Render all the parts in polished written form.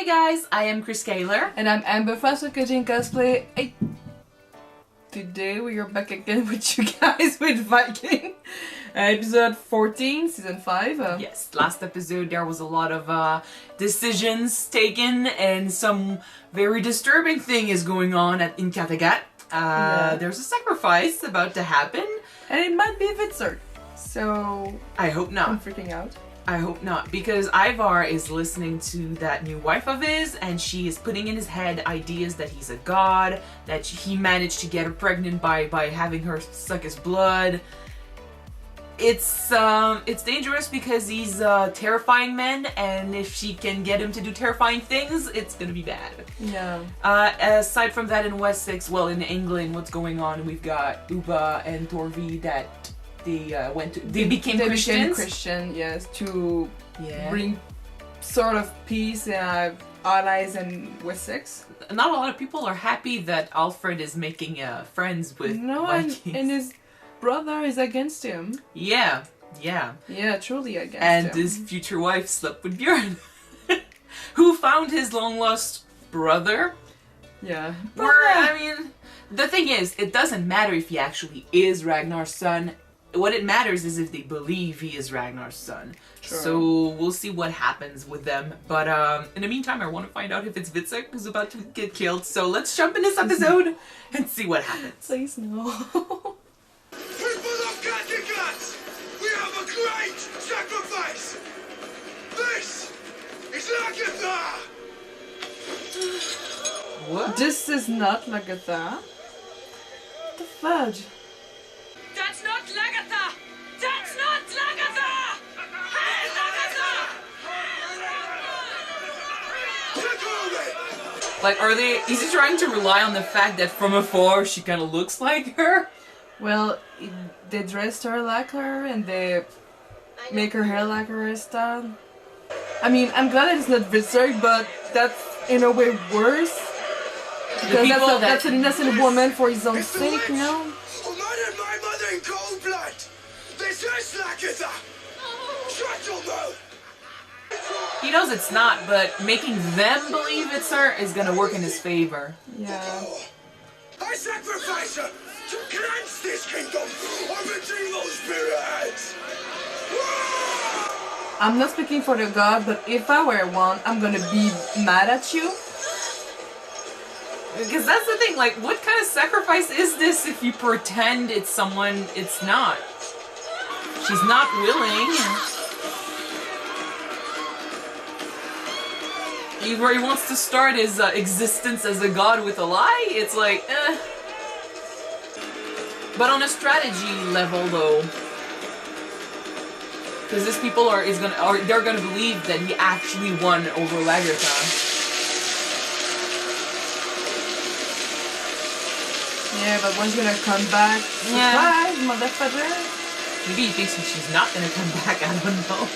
Hey guys, I am Chris Kaler. And I'm Amber Fast with Cooking Cosplay. Hey. Today we are back again with you guys with Viking. Episode 14, season 5. Yes, last episode there was a lot of decisions taken and some very disturbing thing is going on in Kattegat. There's a sacrifice about to happen. And it might be Hvitserk. So... I hope not. I'm freaking out. I hope not, because Ivar is listening to that new wife of his, and she is putting in his head ideas that he's a god, that he managed to get her pregnant by having her suck his blood. It's dangerous because he's a terrifying man, and if she can get him to do terrifying things, it's gonna be bad. Yeah. Aside from that, in Wessex, well, in England, what's going on? We've got UUUGH and Torvi that they became Christians. Became Christian, yes, to bring sort of peace and allies in Wessex. Not a lot of people are happy that Alfred is making friends with Vikings. And his brother is against him. Yeah. Yeah, truly against him. And his future wife slept with Björn, who found his long-lost brother. Yeah. I mean, the thing is, it doesn't matter if he actually is Ragnar's son. What it matters is if they believe he is Ragnar's son. True. So we'll see what happens with them. But in the meantime, I want to find out if it's Hvitserk who's about to get killed. So let's jump in this episode and see what happens. Please no. People of Kattegat! We have a great sacrifice! This is Lagertha! What? This is not Lagertha. What the fudge? That's not Lagertha! That's not Lagertha! Hey, Lagertha! Like, is he trying to rely on the fact that from afar she kind of looks like her? Well, they dressed her like her and they make her hair like her hairstyle. I mean, I'm glad it's not Hvitserk, but that's in a way worse. Because that's an innocent woman for his own sake, you know? Who murdered my mother in cold blood! This is Lagertha! Shut your mouth! He knows it's not, but making them believe it's her is gonna work in his favor. Yeah. I sacrifice her to cleanse this kingdom of its evil spirits! I'm not speaking for the god, but if I were one, I'm gonna be mad at you. Because that's the thing, like, what kind of sacrifice is this if you pretend it's someone it's not? She's not willing. Ivar wants to start his existence as a god with a lie. It's like, eh. But on a strategy level, though, because these people they're gonna believe that he actually won over Lagertha. Yeah, but when's gonna come back? Surprise, motherfucker! Maybe he thinks she's not gonna come back, I don't know.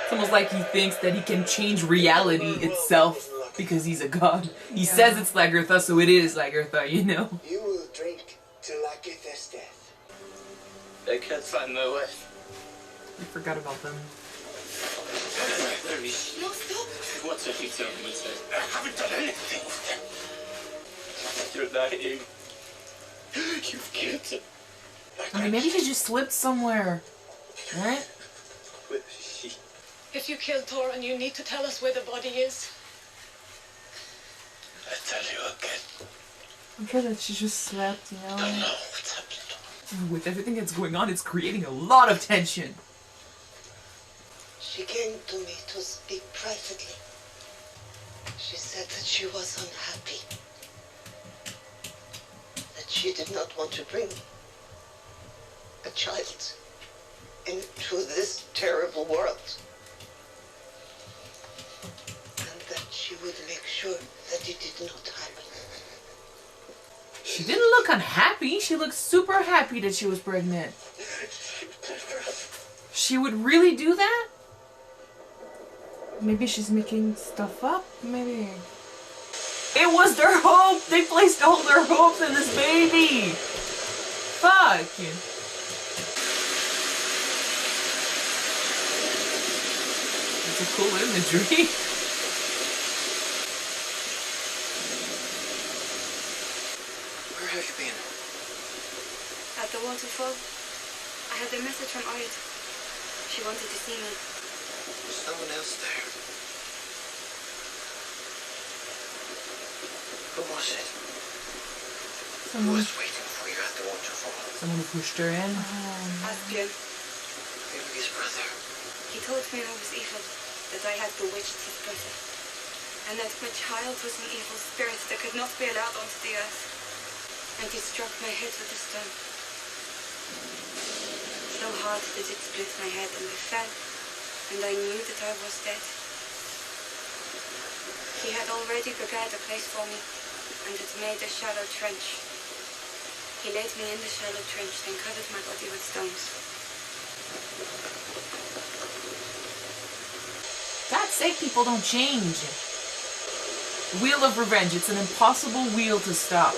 It's almost like he thinks that he can change reality itself because he's a god. He says it's Lagertha, so it is Lagertha, you know? You will drink to Lagertha's death. I can't find my way. I forgot about them. No, stop! What's if you tell me what's that? I haven't done anything with them. You're lying. You've killed him. I mean, maybe he just slipped somewhere, right? Where is she? If you killed Thorin, you need to tell us where the body is. I tell you again. I'm sure that she just slept, you I don't know? know what's happened. With everything that's going on, it's creating a lot of tension. She came to me to speak privately. She said that she was unhappy. That she did not want to bring a child into this terrible world. And that she would make sure that it did not happen. She didn't look unhappy. She looked super happy that she was pregnant. She would really do that? Maybe she's making stuff up, maybe. It was their hope! They placed all their hopes in this baby! Fuck! It's a imagery. Where have you been? At the waterfall, I had a message from Aethelred. She wanted to see me. There's someone else there. Who was it? Who was waiting for you at the waterfall? Someone who pushed her in. Asbjörn. Maybe his brother. He told me I was evil, that I had bewitched his brother, and that my child was an evil spirit that could not be allowed onto the earth. And he struck my head with a stone. So hard that it split my head, and I fell, and I knew that I was dead. He had already prepared a place for me, and had made a shallow trench. He laid me in the shallow trench, then covered my body with stones. God's sake, people don't change. Wheel of Revenge. It's an impossible wheel to stop.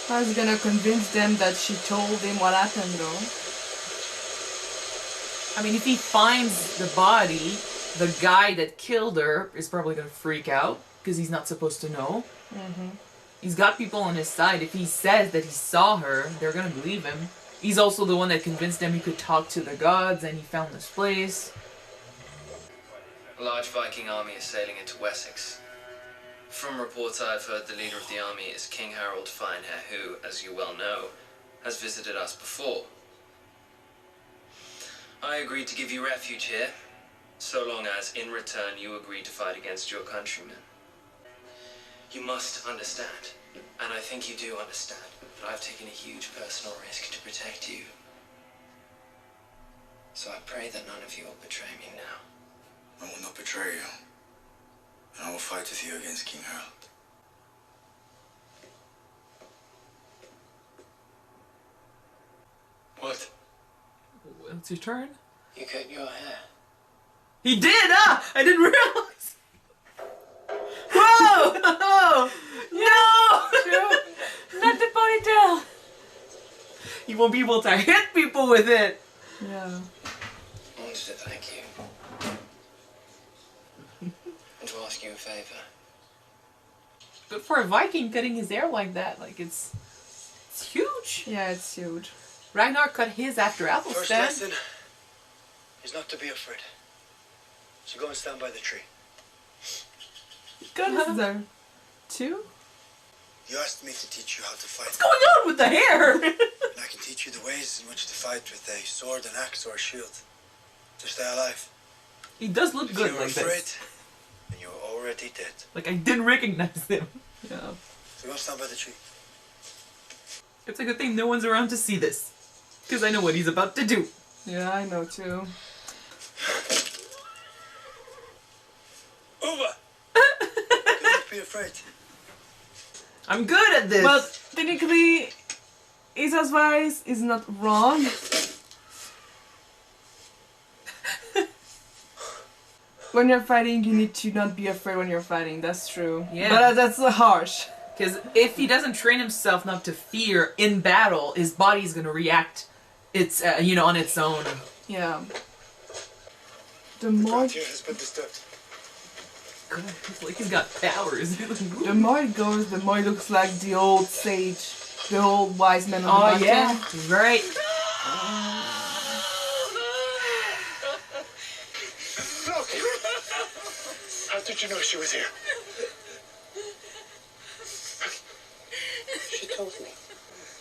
I was gonna convince them that she told him what happened though. I mean, if he finds the body, the guy that killed her is probably gonna freak out because he's not supposed to know. He's got people on his side. If he says that he saw her, they're gonna believe him. He's also the one that convinced them he could talk to the gods, and he found this place. A large Viking army is sailing into Wessex. From reports I've heard, the leader of the army is King Harold Finehair, who, as you well know, has visited us before. I agreed to give you refuge here, so long as, in return, you agree to fight against your countrymen. You must understand, and I think you do understand, that I've taken a huge personal risk to protect you. So I pray that none of you will betray me now. I will not betray you. And I will fight with you against King Harold. What? It's your turn. You cut your hair. He did! Ah! I didn't realize! Whoa! No! Not the ponytail! You won't be able to hit people with it! Yeah. I wanted to thank you. And to ask you a favor. But for a Viking cutting his hair like that, like it's huge. Yeah, it's huge. Ragnar cut his after First Athelstan. lesson is not to be afraid. So go and stand by the tree. God is there. Two? You asked me to teach you how to fight. What's going on with the hair? And I can teach you the ways in which to fight with a sword, an axe, or a shield. To stay alive. He does look If good you're like afraid, this. then you're already dead. Like I didn't recognize him. Yeah. So go and stand by the tree. It's a good thing no one's around to see this. Because I know what he's about to do. Yeah, I know too. Over! Do not be afraid. I'm good at this. But technically, Isa's advice is not wrong. When you're fighting, you need to not be afraid when you're fighting. That's true. Yeah. But that's harsh. Because if he doesn't train himself not to fear in battle, his body's gonna react. It's on its own. Yeah. The more Here has been disturbed. God, it's like he's got powers. the more it goes, the more it looks like the old sage, the old wise man of the Oh battle. yeah, right. Look! How did you know she was here? She told me.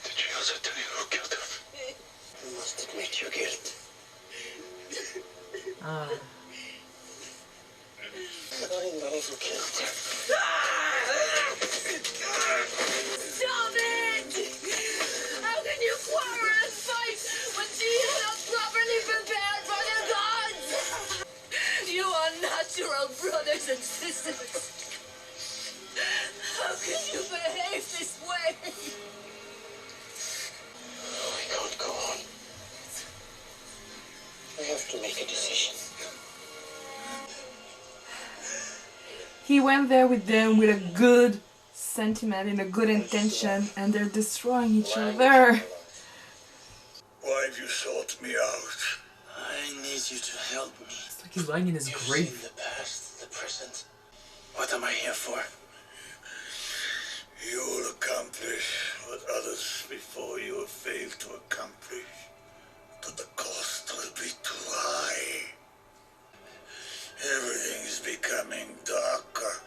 Did she also tell you who killed her? You must admit your guilt. I know who killed her. Stop it! How can you quarrel and fight when she is not properly prepared for the gods? You are natural brothers and sisters. How can you behave this way? We can't go on. We have to make a decision. He went there with them with a good sentiment and a good intention, and they're destroying each other. Why have you sought me out? I need you to help me. like he's lying in his You've grave. seen the past, the present. What am I here for? You will accomplish what others before you have failed to accomplish. But the cost will be too high. Everything is becoming darker.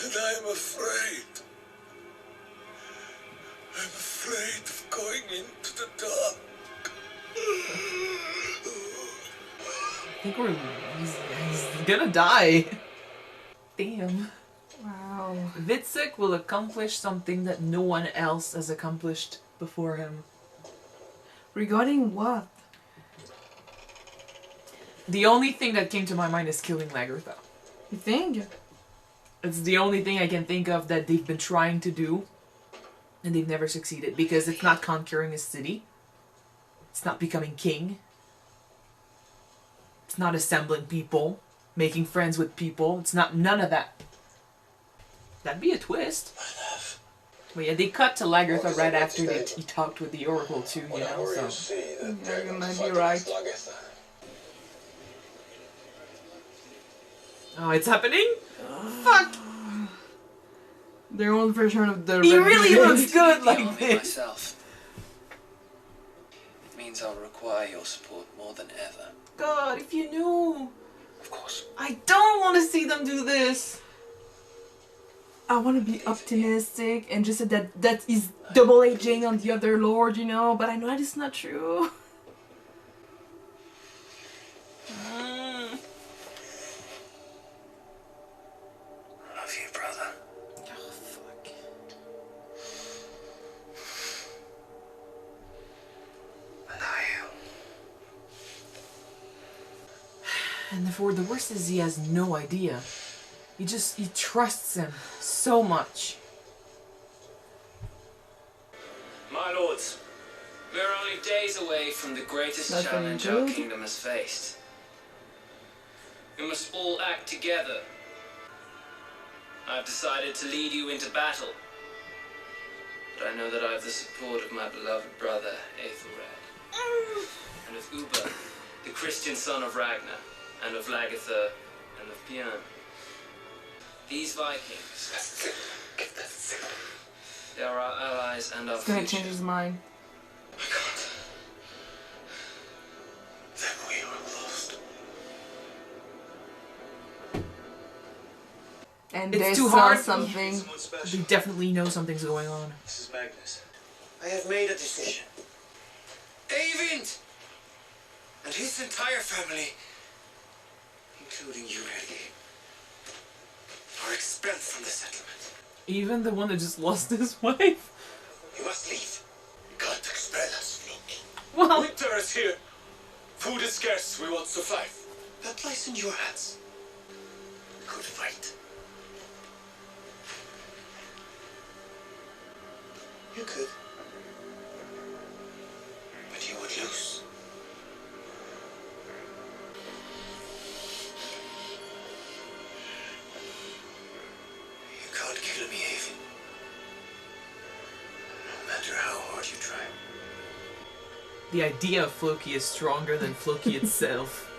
And I am afraid. I'm afraid of going into the dark. I think he's gonna die. Damn. Wow. Hvitserk will accomplish something that no one else has accomplished before him. Regarding what? The only thing that came to my mind is killing Lagertha. You think? It's the only thing I can think of that they've been trying to do, and they've never succeeded, because it's not conquering a city. It's not becoming king. It's not assembling people, making friends with people. It's not none of that. That'd be a twist. But yeah, they cut to Lagertha right after he talked with the Oracle too, you know, so... Yeah, you might be right. Oh, it's happening? Fuck! Their own version of the... He really looks good Beyond like me this! myself. It means I'll require your support more than ever. God, if you knew... Of course. I don't want to see them do this! I want to be optimistic and just say that is double-aging on the other lord, you know, but I know that is not true. Love you, brother. Oh, fuck. And I... And the worst is he has no idea. He trusts him so much. My lords, we are only days away from the greatest That's challenge very our good. kingdom has faced. We must all act together. I've decided to lead you into battle. But I know that I have the support of my beloved brother, Aethelred. And of Uber, the Christian son of Ragnar, and of Lagertha, and of Björn. These Vikings, they are our allies and our He's gonna future. change his mind. Then we are lost. And It's they too saw hard. something. Someone special. They definitely know something's going on. This is Magnus. I have made a decision. Eyvind and his entire family, including you, Helgi, are expelled from the settlement. Even the one that just lost his wife? You must leave. You can't expel us, Loki. Well, Winter is here. Food is scarce. We want supply. That lies in your hands. We could fight. You could. But you would lose. You can't kill me, Eyvind. No matter how hard you try. the idea of Floki is stronger than Floki himself.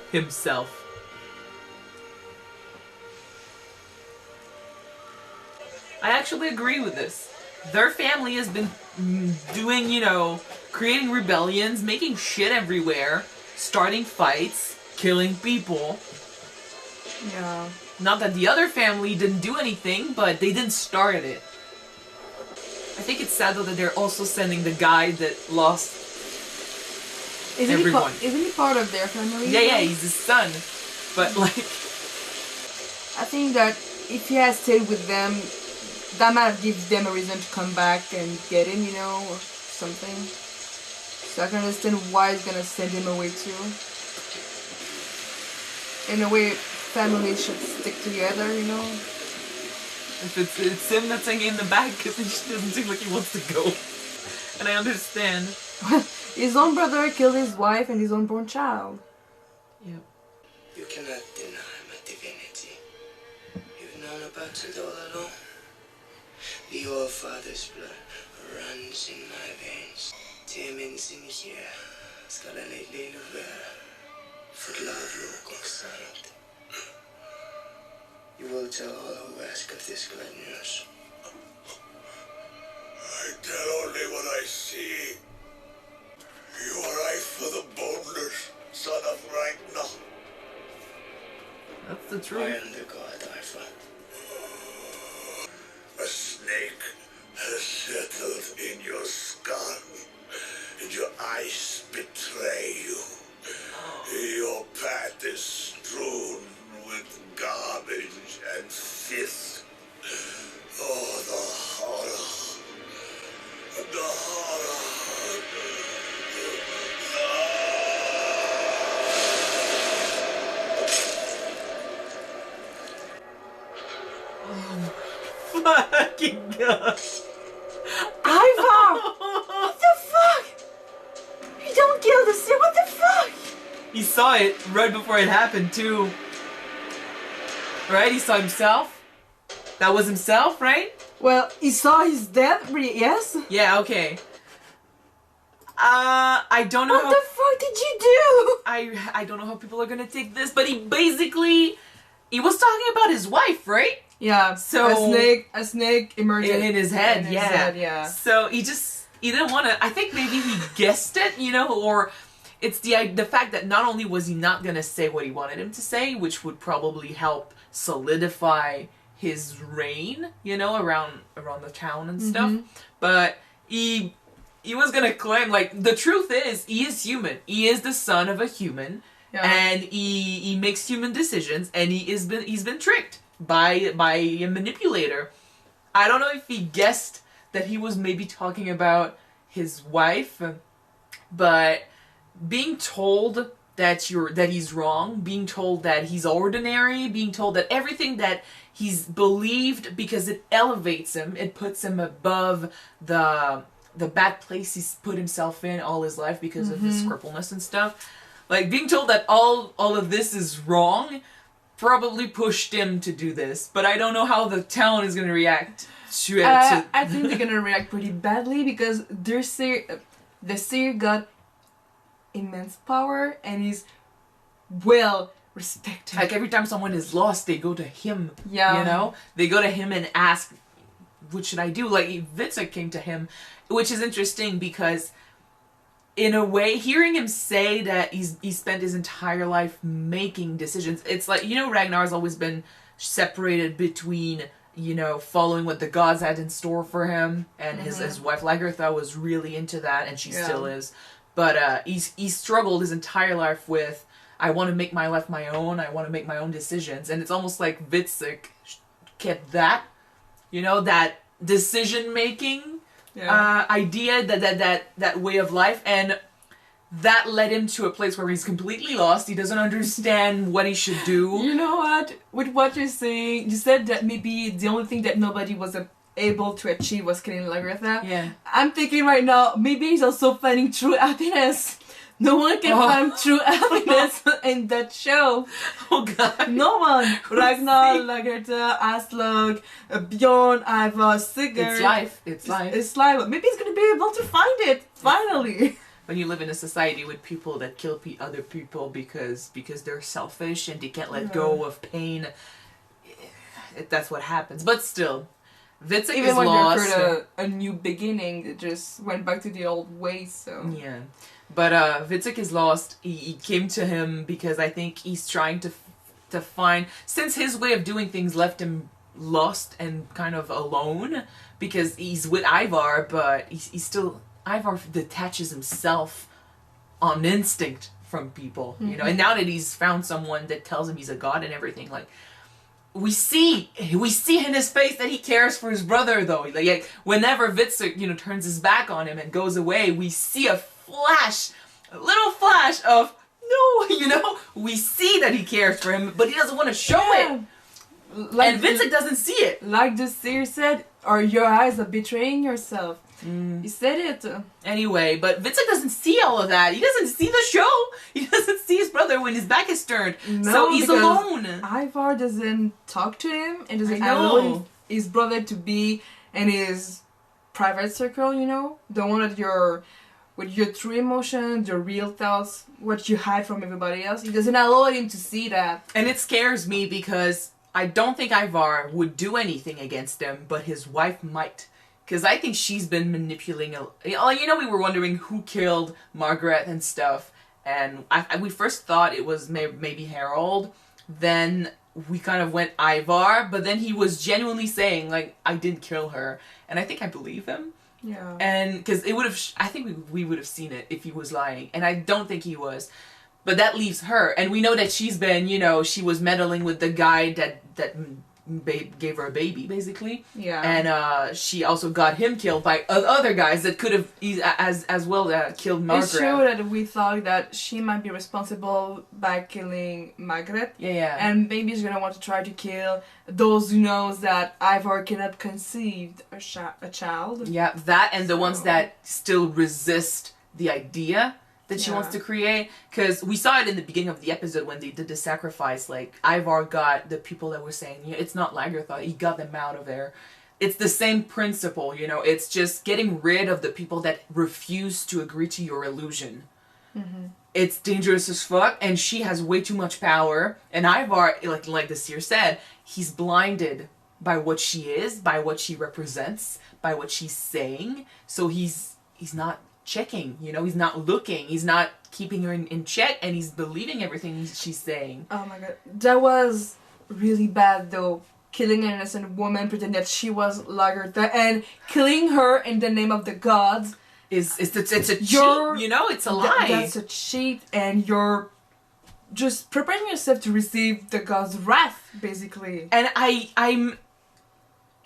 I actually agree with this. Their family has been doing, creating rebellions, making shit everywhere, starting fights, killing people. Yeah. Not that the other family didn't do anything, but they didn't start it. I think it's sad though that they're also sending the guy that lost everyone. Isn't he part of their family? Yeah, he's his son. But I think that if he has stayed with them, that might give them a reason to come back and get him, or something. So I can understand why he's gonna send him away too. In a way, families should stick together, If it's him that's hanging in the back because he just doesn't seem like he wants to go. And I understand. His own brother killed his wife and his unborn child. Yep. You cannot deny my divinity. You've known about it all along. The All-Father's blood runs in my veins. Temin sinisier, skalanit liluver. You will tell all who ask of this good news. I tell only what I see. You are Ivar the Boneless, son of Ragnar. That's the I truth. am the god Ivar. A snake has settled in your skull, and your eyes betray you. Your path is strewn with garbage and filth. Oh, the horror. The horror. Fucking god. Ivar! What the fuck? You don't kill the sea. What the fuck? He saw it right before it happened too. Right? He saw himself. That was himself, right? Well, he saw his death. Yes. Yeah. Okay. I don't know What the fuck did you do? I don't know how people are gonna take this, but he was talking about his wife, right? Yeah. So a snake emerged in his head. in his Yeah. head, yeah. So he didn't want to. I think maybe he guessed it, or it's the fact that not only was he not gonna say what he wanted him to say, which would probably help solidify his reign, around the town and stuff, but he was gonna claim, like, the truth is, he is human. He is the son of a human, and he makes human decisions, and he's been tricked by a manipulator. I don't know if he guessed that he was maybe talking about his wife, but being told that he's wrong, being told that he's ordinary, being told that everything that he's believed, because it elevates him, it puts him above the bad place he's put himself in all his life because of his crippleness and stuff. Like, being told that all of this is wrong probably pushed him to do this, but I don't know how the town is going to react to it. I think they're gonna react pretty badly because the seer got immense power and is well respected. Like, every time someone is lost, they go to him. Yeah. They go to him and ask, what should I do? Like, Hvitserk came to him, which is interesting because, in a way, hearing him say that he spent his entire life making decisions, it's like, Ragnar's always been separated between, following what the gods had in store for him, and his wife Lagertha was really into that, and she still is. But he struggled his entire life with, I want to make my life my own, I want to make my own decisions, and it's almost like Hvitserk kept that, that decision-making idea, that way of life, and that led him to a place where he's completely lost. He doesn't understand what he should do. You know what? With what you're saying, you said that maybe the only thing that nobody was able to achieve was killing Lagertha. Yeah. I'm thinking right now, maybe he's also finding true happiness. No one can find true happiness in that show. Oh god. No one. Ragnar, Lagertha, Aslog, Bjorn, Ivar, Sigurd. It's life. It's life. It's life. Maybe he's gonna be able to find it, finally. When you live in a society with people that kill other people because they're selfish and they can't let go of pain, that's what happens. But still, Hvitserk Even is when lost. they heard a new beginning, it just went back to the old ways, so... Yeah. But Hvitserk is lost. He came to him because I think he's trying to find... Since his way of doing things left him lost and kind of alone, because he's with Ivar, but he's still... Ivar detaches himself on instinct from people, and now that he's found someone that tells him he's a god and everything, like, we see in his face that he cares for his brother, though. Like whenever Hvitserk, turns his back on him and goes away, we see a little flash of, no, we see that he cares for him, but he doesn't want to show it. And Hvitserk doesn't see it. Like the seer said, or your eyes are betraying yourself. He said it. Anyway, but Hvitserk doesn't see all of that. He doesn't see the show. He doesn't see his brother when his back is turned. No, so he's alone. Ivar doesn't talk to him and doesn't I allow know. his brother to be in his private circle, the one that you're with your true emotions, your real thoughts, what you hide from everybody else. He doesn't allow him to see that. And it scares me because I don't think Ivar would do anything against him, but his wife might. Because I think she's been manipulating... we were wondering who killed Margaret and stuff. And we first thought it was maybe Harold. Then we kind of went Ivar. But then he was genuinely saying, like, I didn't kill her. And I think I believe him. Yeah. And because it would have... I think we would have seen it if he was lying. And I don't think he was. But that leaves her. And we know that she's been, she was meddling with the guy that gave her a baby, basically. Yeah. And she also got him killed by other guys that could have as well killed Margaret. It's true that we thought that she might be responsible by killing Margaret. Yeah. And maybe she's gonna want to try to kill those who knows that Ivar cannot conceive a child. Yeah, that and the ones that still resist the idea that she wants to create. Because we saw it in the beginning of the episode when they did the sacrifice. Like, Ivar got the people that were saying, it's not Lagertha. He got them out of there. It's the same principle, It's just getting rid of the people that refuse to agree to your illusion. Mm-hmm. It's dangerous as fuck, and she has way too much power. And Ivar, like the seer said, he's blinded by what she is, by what she represents, by what she's saying. So he's not checking, he's not looking, he's not keeping her in check, and he's believing everything she's saying. Oh my god, that was really bad though. Killing an innocent woman, pretending that she was Lagertha, and killing her in the name of the gods it's a cheat, it's a lie. That's a cheat, and you're just preparing yourself to receive the god's wrath, basically. And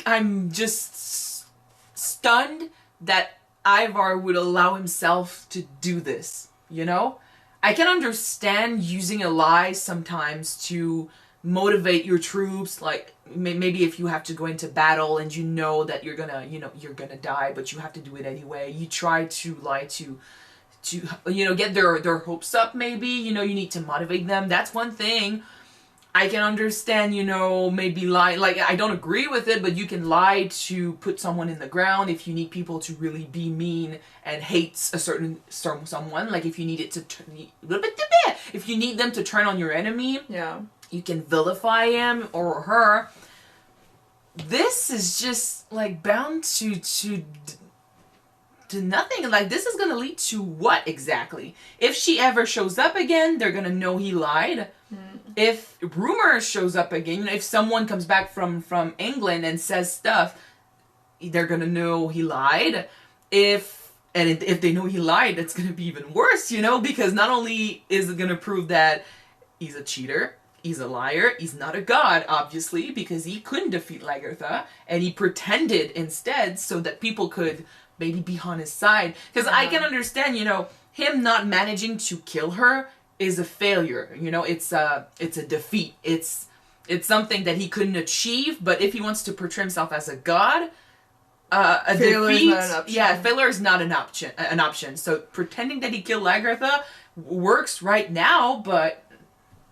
I'm just stunned that Ivar would allow himself to do this, I can understand using a lie sometimes to motivate your troops, like maybe if you have to go into battle and that you're gonna die, but you have to do it anyway. You try to lie to get their hopes up, maybe, you need to motivate them. That's one thing. I can understand, maybe lie, like, I don't agree with it, but you can lie to put someone in the ground if you need people to really be mean and hate a certain someone. Like, if you need it to if you need them to turn on your enemy, you can vilify him or her. This is just, like, bound to nothing. Like, this is gonna lead to what exactly? If she ever shows up again, they're gonna know he lied. If rumor shows up again, if someone comes back from England and says stuff, they're gonna know he lied. If they know he lied, it's gonna be even worse, because not only is it gonna prove that he's a cheater, he's a liar, he's not a god, obviously, because he couldn't defeat Lagertha, and he pretended instead so that people could maybe be on his side. Because I can understand, him not managing to kill her is a failure, it's a defeat. It's something that he couldn't achieve, but if he wants to portray himself as a god, a failure defeat, is not an option. Failure is not an option. So pretending that he killed Lagertha works right now, but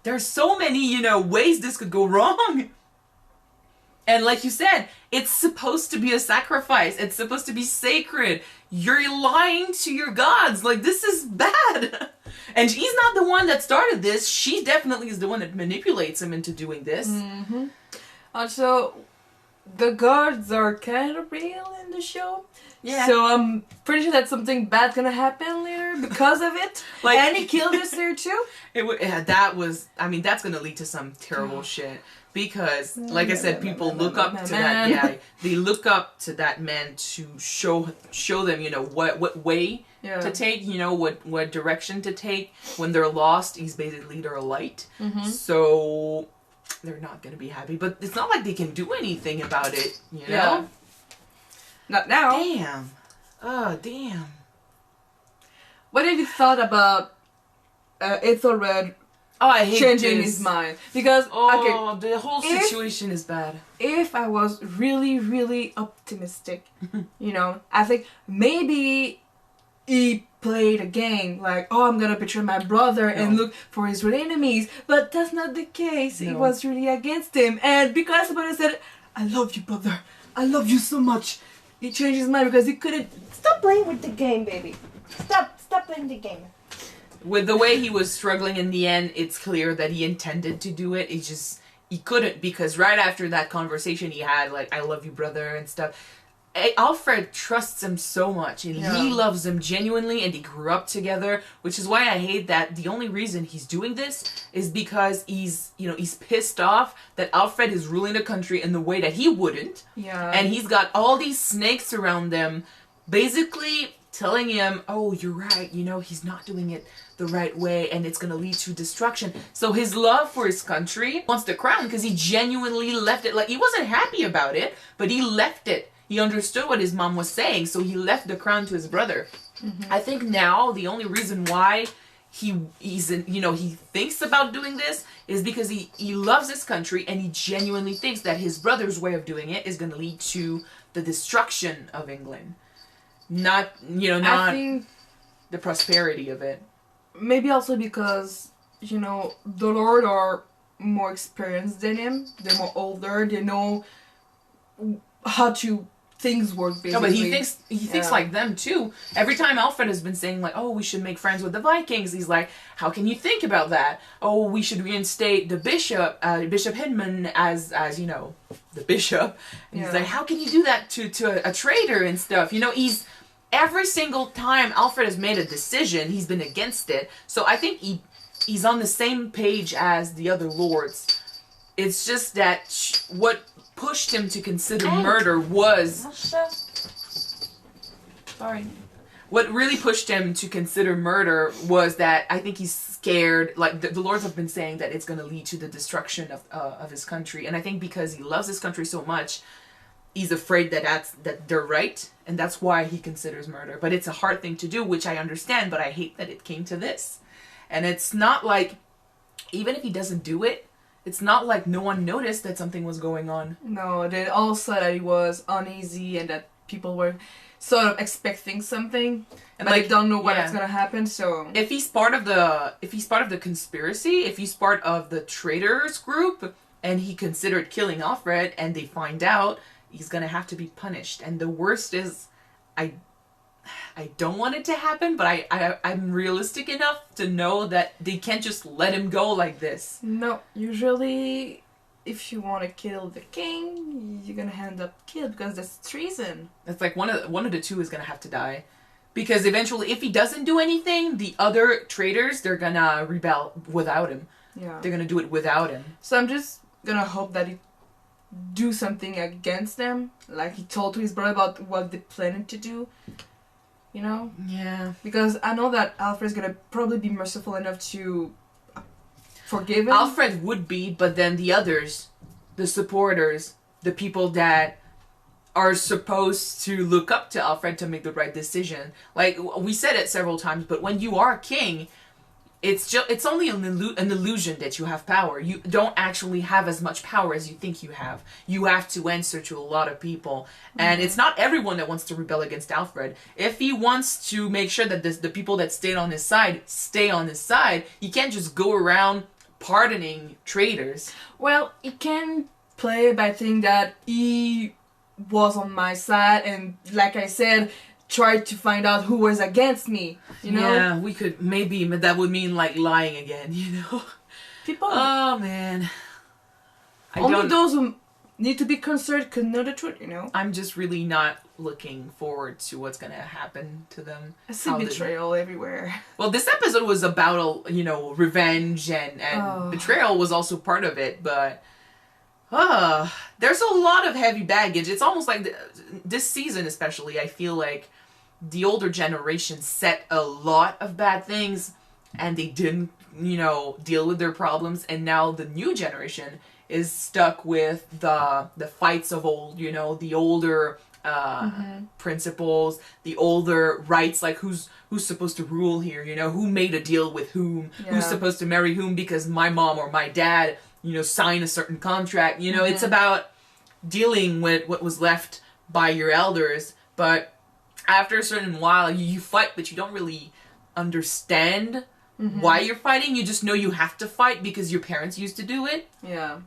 there's so many, ways this could go wrong. And like you said, it's supposed to be a sacrifice. It's supposed to be sacred. You're lying to your gods. Like, this is bad. And he's not the one that started this. She definitely is the one that manipulates him into doing this. Mm-hmm. Also, the gods are kind of real in the show. Yeah. So I'm pretty sure that something bad's gonna happen later because of it. Like, and he killed us there too. That's gonna lead to some terrible shit. Because, like I said, people look up to that guy. They look up to that man to show them, what way to take, what direction to take. When they're lost, he's basically their light. Mm-hmm. So they're not gonna be happy. But it's not like they can do anything about it, Yeah. Not now. Damn. Oh, damn. What have you thought about Aethelred? Oh, I hate changing this. his mind, because the whole situation is bad. If I was really, really optimistic, I think maybe he played a game like, I'm gonna betray my brother and look for his real enemies, but that's not the case. No. He was really against him, and because somebody said, "I love you, brother. I love you so much," he changed his mind because he couldn't stop playing with the game, baby. Stop playing the game. With the way he was struggling in the end, it's clear that he intended to do it. It's just, he couldn't, because right after that conversation he had, like, I love you, brother, and stuff, Alfred trusts him so much, and he loves him genuinely, and they grew up together, which is why I hate that the only reason he's doing this is because he's pissed off that Alfred is ruling the country in the way that he wouldn't. Yeah. And he's got all these snakes around them, basically telling him, oh, you're right, he's not doing it the right way, and it's gonna lead to destruction. So his love for his country wants the crown, because he genuinely left it. Like, he wasn't happy about it, but he left it. He understood what his mom was saying, so he left the crown to his brother. Mm-hmm. I think now the only reason why he thinks about doing this is because he loves his country, and he genuinely thinks that his brother's way of doing it is going to lead to the destruction of England. Not I think the prosperity of it. Maybe also because, the Lord are more experienced than him. They're more older. They know how things work, basically. No, but he thinks like them too. Every time Alfred has been saying, like, oh, we should make friends with the Vikings, he's like, how can you think about that? Oh, we should reinstate the bishop, Bishop Hindman, as the bishop. And he's like, how can you do that to a traitor and stuff? He's every single time Alfred has made a decision, he's been against it. So I think he's on the same page as the other lords. It's just that what pushed him to consider murder was... Sorry. What really pushed him to consider murder was that I think he's scared. Like, the lords have been saying that it's going to lead to the destruction of his country. And I think because he loves his country so much, he's afraid that they're right. And that's why he considers murder. But it's a hard thing to do, which I understand. But I hate that it came to this. And it's not like, even if he doesn't do it, it's not like no one noticed that something was going on. No, they all said that he was uneasy and that people were sort of expecting something, and but they don't know what's gonna happen. So if he's part of the conspiracy, if he's part of the traitors group, and he considered killing Alfred, and they find out, he's gonna have to be punished. And the worst is, I don't want it to happen, but I'm realistic enough to know that they can't just let him go like this. No, usually if you want to kill the king, you're gonna end up killed because that's treason. It's like one of the two is gonna have to die. Because eventually, if he doesn't do anything, the other traitors, they're gonna rebel without him. Yeah. They're gonna do it without him. So I'm just gonna hope that he do something against them. Like he told to his brother about what they planning to do. Yeah. Because I know that Alfred's gonna probably be merciful enough to forgive him. Alfred would be, but then the others, the supporters, the people that are supposed to look up to Alfred to make the right decision. Like, we said it several times, but when you are king, it's only an illusion that you have power. You don't actually have as much power as you think you have. You have to answer to a lot of people. And it's not everyone that wants to rebel against Alfred. If he wants to make sure that the people that stayed on his side stay on his side, he can't just go around pardoning traitors. Well, he can play by saying that he was on my side, and like I said, tried to find out who was against me, Yeah, we could, maybe, but that would mean, like, lying again, People... Oh, man. Only those who need to be concerned could know the truth, I'm just really not looking forward to what's gonna happen to them. I see betrayal everywhere. Well, this episode was about, revenge, and betrayal was also part of it, but... there's a lot of heavy baggage. It's almost like this season especially, I feel like the older generation set a lot of bad things and they didn't, deal with their problems, and now the new generation is stuck with the fights of old, the older principles, the older rights, like who's supposed to rule here, who made a deal with whom, who's supposed to marry whom because my mom or my dad sign a certain contract. It's about dealing with what was left by your elders. But after a certain while, you fight, but you don't really understand why you're fighting. You just know you have to fight because your parents used to do it. Yeah.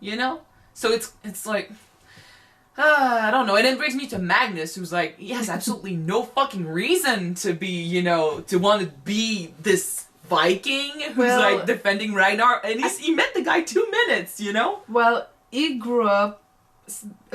So it's like, I don't know. And it brings me to Magnus, who's like, he has absolutely no fucking reason to be, you know, to want to be this Viking who's like defending Ragnar. And he met the guy 2 minutes, you know? Well, he grew up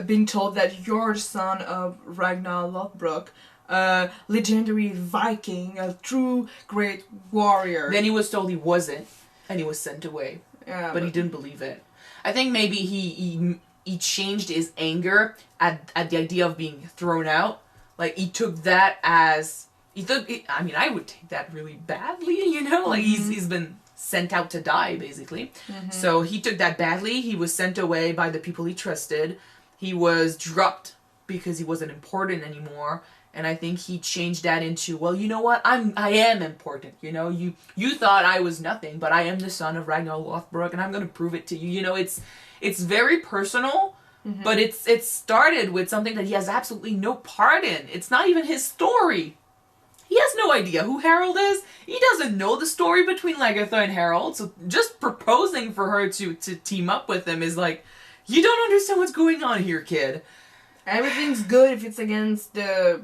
being told that you're son of Ragnar Lothbrok, a legendary Viking, a true great warrior. Then he was told he wasn't, and he was sent away. Yeah, but he didn't believe it. I think maybe he changed his anger at the idea of being thrown out. Like, he took that as... I mean, I would take that really badly, you know? Like, he's been sent out to die, basically. So he took that badly. He was sent away by the people he trusted. He was dropped because he wasn't important anymore. And I think he changed that into, well, you know what? I am important, you know? You thought I was nothing, but I am the son of Ragnar Lothbrok, and I'm going to prove it to you. You know, it's very personal, but it started with something that he has absolutely no part in. It's not even his story. He has no idea who Harold is. He doesn't know the story between Lagertha and Harold, so just proposing for her to team up with him is like, you don't understand what's going on here, kid. Everything's good if it's against the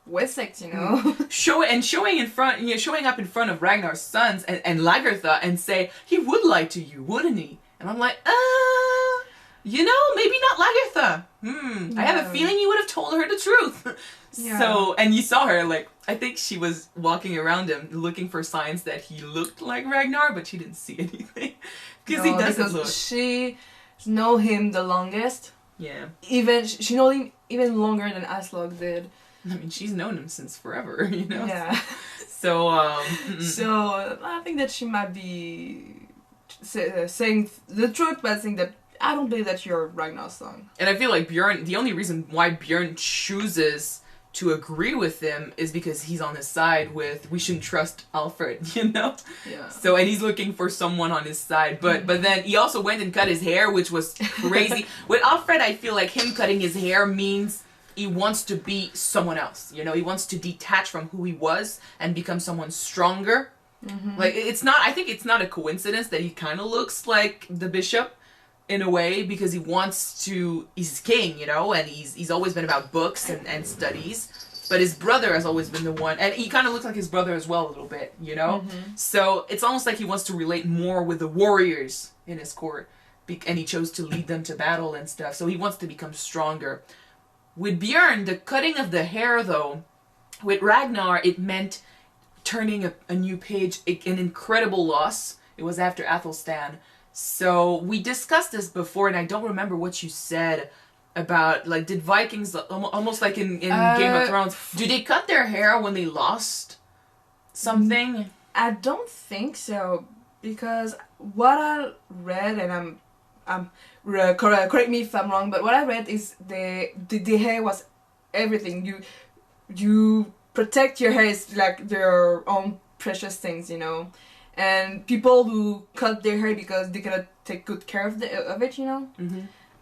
Wessex, you know. showing up in front of Ragnar's sons and Lagertha and say, he would lie to you, wouldn't he? And I'm like, you know, maybe not Lagertha. I have a feeling you would have told her the truth. So, and you saw her, like, I think she was walking around him looking for signs that he looked like Ragnar, but she didn't see anything. Because he doesn't look. She know him the longest. Yeah. She know him even longer than Aslog did. I mean, she's known him since forever, you know? Yeah. So, So, I think that she might be saying the truth, but saying that I don't believe that you're Ragnar's son. And I feel like Bjorn, the only reason why Bjorn chooses to agree with him is because he's on his side with, we shouldn't trust Alfred, you know? Yeah. So, and he's looking for someone on his side. But then he also went and cut his hair, which was crazy. With Alfred, I feel like him cutting his hair means he wants to be someone else, you know? He wants to detach from who he was and become someone stronger. Like, I think it's not a coincidence that he kind of looks like the bishop in a way, because he wants to, he's king, you know, and he's always been about books and studies, but his brother has always been the one, and he kind of looks like his brother as well a little bit, you know? So it's almost like he wants to relate more with the warriors in his court, and he chose to lead them to battle and stuff, so he wants to become stronger. With Bjorn, the cutting of the hair, though, with Ragnar, it meant turning a new page, an incredible loss. It was after Athelstan. So we discussed this before, and I don't remember what you said about, like, did Vikings, almost like in Game of Thrones, do they cut their hair when they lost something? I don't think so, because what I read, and correct me if I'm wrong, but what I read is the hair was everything. You protect your hair is like their own precious things, you know. And people who cut their hair because they cannot take good care of it, you know.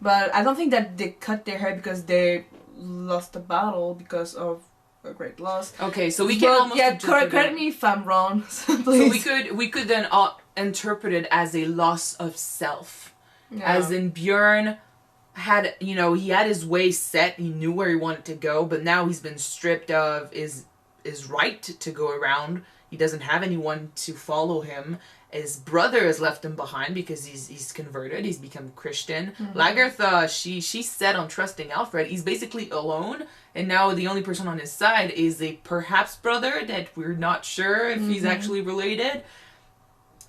But I don't think that they cut their hair because they lost a battle because of a great loss. Okay, so we can almost correct me if I'm wrong, please. So we could then interpret it as a loss of self, Yeah. as in Bjorn had, you know, he had his way set, he knew where he wanted to go, but now he's been stripped of his right to go around. He doesn't have anyone to follow him. His brother has left him behind because he's converted. He's become Christian. Lagertha, she's set on trusting Alfred. He's basically alone, and now the only person on his side is a perhaps brother that we're not sure if he's actually related.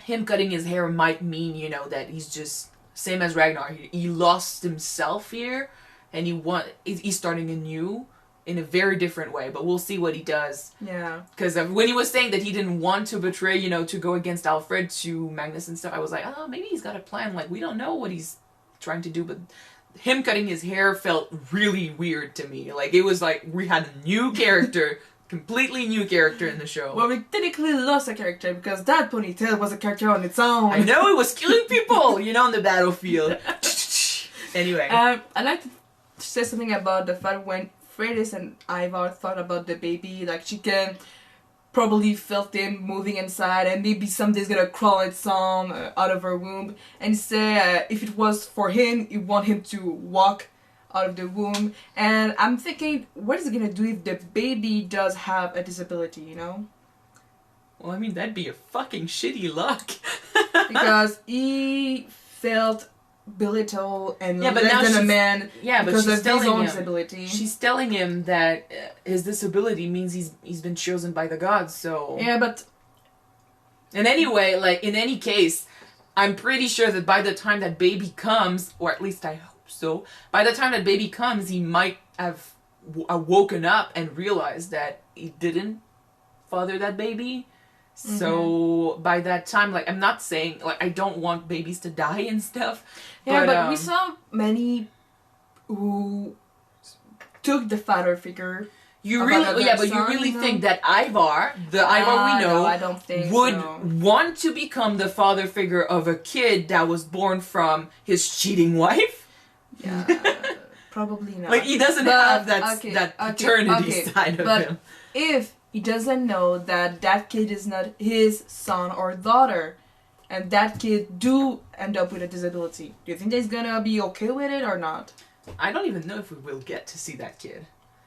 Him cutting his hair might mean, you know, that he's just same as Ragnar. He lost himself here, and he's starting anew in a very different way, but we'll see what he does. Yeah. Because when he was saying that he didn't want to betray, you know, to go against Alfred to Magnus and stuff, I was like, oh, maybe he's got a plan. Like, we don't know what he's trying to do, but him cutting his hair felt really weird to me. Like, it was like we had a new character, completely new character in the show. Well, we technically lost a character because that ponytail was a character on its own. I know, it was killing people, you know, on the battlefield. Anyway. I'd like to say something about the fact when Freydis and Ivar thought about the baby, like she can probably felt him moving inside and maybe something's gonna crawl its own out of her womb, and say if it was for him, you want him to walk out of the womb. And I'm thinking, what is it gonna do if the baby does have a disability, you know? Well, I mean, that'd be a fucking shitty luck. Because he felt belittled and Yeah, but less now than a she's- man Yeah, but because she's of his telling own him. disability. She's telling him that his disability means he's been chosen by the gods. So Yeah, but and anyway, like in any case, I'm pretty sure that by the time that baby comes, or at least I hope so, by the time that baby comes, he might have woken up and realized that he didn't father that baby. So by that time, like, I'm not saying, like, I don't want babies to die and stuff. yeah, but we saw many who took the father figure. You about really, their yeah, but you son, really you know? think that Ivar, the Ivar we know, No, I don't think would so. want to become the father figure of a kid that was born from his cheating wife? Yeah, probably not. Like, he doesn't But, have that paternity side of but him. if he doesn't know that that kid is not his son or daughter, and that kid do end up with a disability, do you think he's gonna be okay with it or not? I don't even know if we will get to see that kid.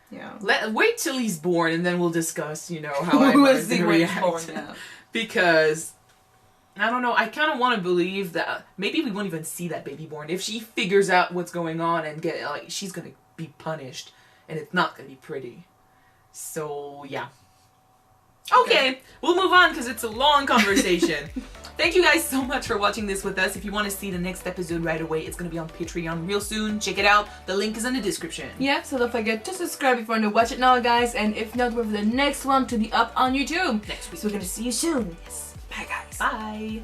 Yeah. Wait till he's born and then we'll discuss, you know, how We'll Ivar is see going to when he's react. born, yeah. Because, I don't know, I kind of want to believe that maybe we won't even see that baby born. If she figures out what's going on and she's going to be punished and it's not going to be pretty. So, yeah. Okay, we'll move on because it's a long conversation. Thank you guys so much for watching this with us. If you want to see the next episode right away, it's going to be on Patreon real soon. Check it out. The link is in the description. Yeah, so don't forget to subscribe if you want to watch it now, guys. And if not, wait for the next one to be up on YouTube. Next week. So we're gonna see you soon. Yes. Bye, guys. Bye.